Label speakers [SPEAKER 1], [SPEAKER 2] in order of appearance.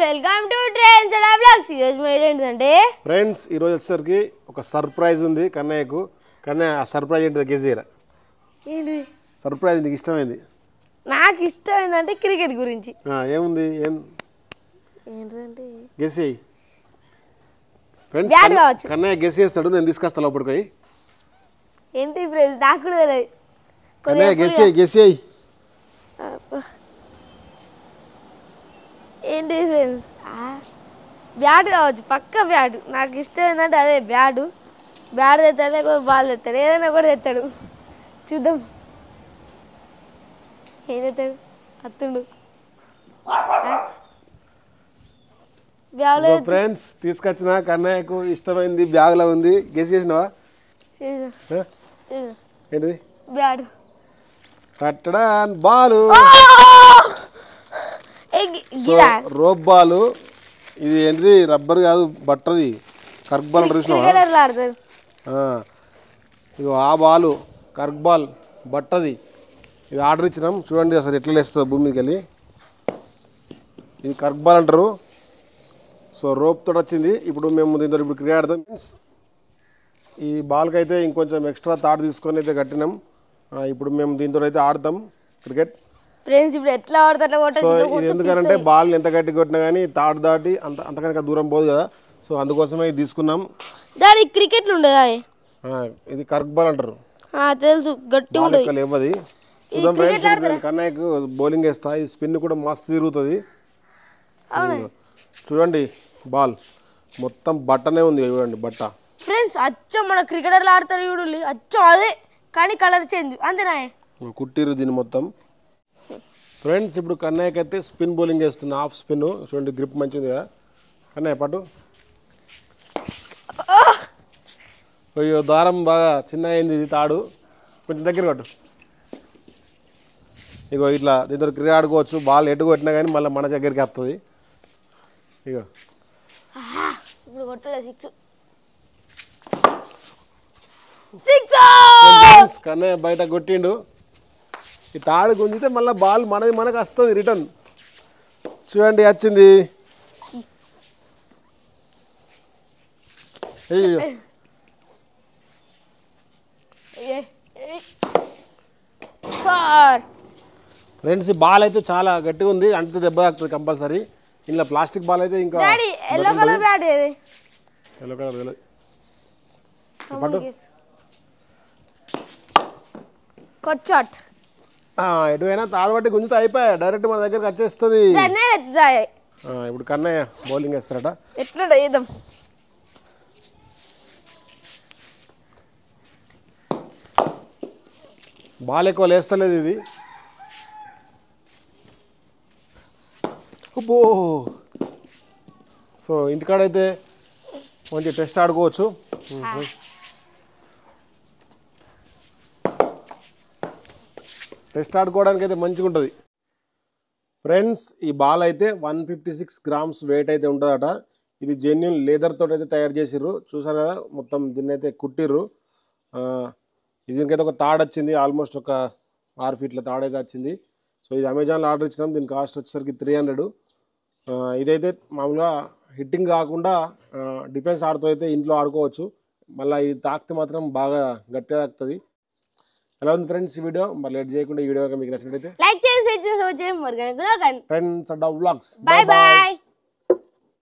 [SPEAKER 1] Welcome to trends and vlogs. ఈరోజు ఏంటంటే
[SPEAKER 2] friends, ఈరోజు వచ్చేసరికి ఒక సర్ప్రైజ్ ఉంది కన్నయ్యకు. కన్నయ్య, ఆ సర్ప్రైజ్ ఏంటో గెసేయరా?
[SPEAKER 1] ఏంటి
[SPEAKER 2] సర్ప్రైజ్? నీకు ఇష్టమైంది?
[SPEAKER 1] నాకు ఇష్టమైందంటే క్రికెట్ గురించి.
[SPEAKER 2] ఏముంది?
[SPEAKER 1] ఏంటంటే
[SPEAKER 2] గెసేయి ఫ్రెండ్స్. కన్నయ్య గెస్ చేస్తాడు, నేను తీసుకొస్తా లోపలికి పోయి.
[SPEAKER 1] ఏంటి ఫ్రెండ్స్, నాకు కూడా తెలియదు.
[SPEAKER 2] కన్నయ్య గెసేయి.
[SPEAKER 1] ఏంటి ఫ్రెండ్స్, బ్యాట్ కావచ్చు, పక్క బ్యాట్. నాకు ఇష్టం ఏంటంటే అదే బ్యాట్ తెస్తాడు, లేకపోతే బాల్ తెస్తాడు, ఏదైనా కూడా తెస్తాడు. చూద్దాం ఏం తెస్తాడు. అత్తుండు బ్యాగ్లో.
[SPEAKER 2] ఫ్రెండ్స్, తీసుకొచ్చిన కన్నయ్యకు ఇష్టమైంది బ్యాగ్ లో ఉంది. గెస్ చేసినావా? ఏంటిది?
[SPEAKER 1] బ్యాట్.
[SPEAKER 2] కట్టడా బాలు, రోప్ బాలు. ఇది ఏంటిది? రబ్బర్ కాదు, బట్టది. కర్క్ బాల్ అంటే చూసినావా? ఇగో ఆ బాలు కర్క్ బాల్, బట్టది. ఇది ఆర్డర్ ఇచ్చినాం, చూడండి అసలు ఎట్లా లేస్తుందో భూమి మీదకి వెళ్ళి. ఇది కర్క్ బాల్ అంటారు. సో రోప్ తోటి వచ్చింది. ఇప్పుడు మేము దీంతో ఇప్పుడు క్రికెట్ ఆడదాం. ఈ బాల్కి అయితే ఇంకొంచెం ఎక్స్ట్రా తాడు తీసుకొని అయితే కట్టినాం. ఇప్పుడు మేము దీంతో అయితే ఆడతాం క్రికెట్.
[SPEAKER 1] ఫ్రెండ్స్, ఇప్పుడు ఎట్లా ఆడతారో
[SPEAKER 2] సో ఇది ఎందుకంటే బాల్ ఎంత గట్టి కొట్టినా కానీ తాడు దాటి అంతకనుక దూరం పోదు కదా. సో అందుకోసమే ఇది తీసుకున్నాం.
[SPEAKER 1] దానికి క్రికెట్లు ఉండదా?
[SPEAKER 2] ఇది కర్క్ బాల్ అంటారు.
[SPEAKER 1] తెలుసు, గట్టి ఉంటుంది.
[SPEAKER 2] లేవది. చూద్దాం ఫ్రెండ్స్, కన్నయ్యకు బౌలింగ్ వేస్తా. ఇది స్పిన్ కూడా మస్తు తిరుగుతుంది. చూడండి, బాల్ మొత్తం బట్టనే ఉంది. చూడండి బట్ట.
[SPEAKER 1] ఫ్రెండ్స్, అచ్చం మన క్రికెటర్లు ఆడతారు చూడండి, అచ్చం అదే, కానీ కలర్ చేంజ్ అంతేనా?
[SPEAKER 2] కుట్టిరు దీన్ని మొత్తం. ఫ్రెండ్స్, ఇప్పుడు కన్నయ్యకి అయితే స్పిన్ బౌలింగ్ వేస్తున్నా, హాఫ్ స్పిన్. చూడండి, గ్రిప్ మంచిది కదా. కన్నయ్య పట్టు. అయ్యో, దారం బాగా చిన్న అయింది. ఇది తాడు కొంచెం దగ్గర కట్టు. ఇగో ఇట్లా దీంతో క్రికెట్ ఆడుకోవచ్చు. బాల్ ఎటు కొట్టినా కానీ మళ్ళీ మన దగ్గరికి వస్తుంది. ఇగో
[SPEAKER 1] ఇప్పుడు కొట్టలే సిక్స్.
[SPEAKER 2] కన్నయ్య బయట కొట్టిండు. ఈ తాడు గుంజితే మళ్ళీ బాల్ మనకు వస్తుంది రిటర్న్. చూడండి, వచ్చింది. ఫ్రెండ్స్, ఈ బాల్ అయితే చాలా గట్టిగా ఉంది, అంటే దెబ్బ తాకుతుంది కంపల్సరీ. ఇలా ప్లాస్టిక్ బాల్ అయితే ఇంకా
[SPEAKER 1] yellow colour bat.
[SPEAKER 2] Yellow colour పట్టు. ఎటువైనా తాడు పట్టి గుంజితే అయిపోయా, డైరెక్ట్ మన దగ్గరకు వచ్చేస్తుంది. ఇప్పుడు కన్నయ్య బౌలింగ్ వేస్తారట.
[SPEAKER 1] ఎట్లా వేద్దాం?
[SPEAKER 2] బాల్ ఎక్కువ లేస్తలేదు ఇది. అబ్బో. సో ఇంటికాడైతే మంచి టెస్ట్ ఆడుకోవచ్చు. టెస్ట్ ఆడుకోవడానికి అయితే మంచిగా ఉంటుంది. ఫ్రెండ్స్, ఈ బాల్ అయితే 156 grams వెయిట్ అయితే ఉంటుందట. ఇది జెన్యున్ లెదర్ తోటి అయితే తయారు చేసిర్రు. చూసారు కదా, మొత్తం దీన్ని అయితే కుట్టిర్రు. దీనికైతే ఒక తాడు వచ్చింది, ఆల్మోస్ట్ ఒక 6 feet తాడు అయితే వచ్చింది. సో ఇది అమెజాన్లో ఆర్డర్ ఇచ్చినాం. దీని కాస్ట్ వచ్చేసరికి 300. ఇదైతే మామూలుగా హిట్టింగ్ కాకుండా డిఫెన్స్ ఆడుతూ అయితే ఇంట్లో ఆడుకోవచ్చు. మళ్ళీ ఇది తాకితే మాత్రం బాగా గట్టిగా తాకుతుంది. ఎలా ఉంది ఫ్రెండ్స్ ఈ వీడియో? మరి లేట్ చేయకుండా ఈ వీడియో మీకు నచ్చినట్లయితే
[SPEAKER 1] లైక్ చేయండి, షేర్ చేయండి, సబ్స్క్రైబ్ చేయండి.
[SPEAKER 2] Friends and vlogs.
[SPEAKER 1] By by.